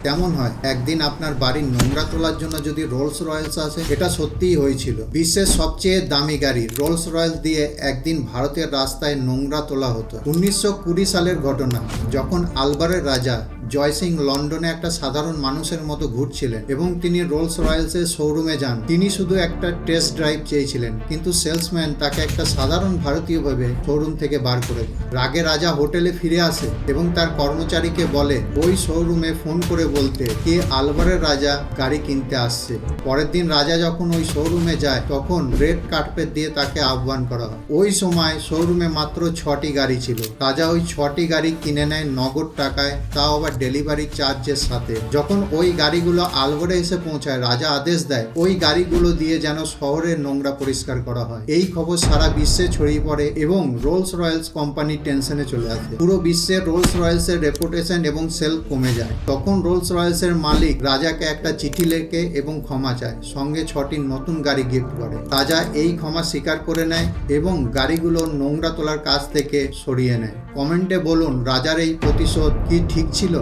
কেমন হয় একদিন আপনার বাড়ির নোংরা তোলার জন্য যদি রোলস রয়েলস আসে? এটা সত্যিই হয়েছিল। বিশ্বের সবচেয়ে দামি গাড়ি রোলস রয়েলস দিয়ে একদিন ভারতের রাস্তায় নোংরা তোলা হতো। 1920 সালের ঘটনা, যখন আলবারের রাজা জয় সিং লন্ডনে একটা সাধারণ মানুষের মতো ঘুরছিলেন এবং তিনি রোলস রয়েলসের শোরুমে যান। তিনি শুধু একটা টেস্ট ড্রাইভ চেয়েছিলেন, কিন্তু সেলসম্যান তাকে একটা সাধারণ ভারতীয় ভেবে শোরুম থেকে বার করে দেন। রাগে রাজা হোটেলে ফিরে আসে এবং তার কর্মচারীকে বলে ওই শোরুমে ফোন করে বলতে কে আলবারের রাজা গাড়ি কিনতে আসছে। পরের দিন রাজা যখন ওই শোরুমে যায়, তখন রেড কার্পেট দিয়ে তাকে আহ্বান করা হয়। ওই সময় শোরুমে মাত্র 6টি গাড়ি ছিল। রাজা ওই 6টি গাড়ি কিনে নেয় নগদ টাকায়, তাও আবার ডেলিভারি চার্জের সাথে। যখন ওই গাড়িগুলো আলবারে এসে পৌঁছায়, রাজা আদেশ দেয় ওই গাড়িগুলো দিয়ে যেন শহরের নোংরা পরিষ্কার করা হয়। এই খবর সারা বিশ্বে ছড়িয়ে পড়ে এবং রোলস রয়েলস কোম্পানি টেনশনে চলে আসে। পুরো বিশ্বে রোলস রয়েলসের রেপুটেশন এবং সেল কমে যায়। তখন রোলস রয়েলসের মালিক রাজাকে একটা চিঠি লেখে এবং ক্ষমা চায়, সঙ্গে 6টি নতুন গাড়ি গিফট করে। রাজা এই ক্ষমা স্বীকার করে নেয় এবং গাড়িগুলো নোংরা তোলার কাজ থেকে সরিয়ে নেয়। কমেন্টে বলুন, রাজার এই প্রতিশোধ কি ঠিক ছিল?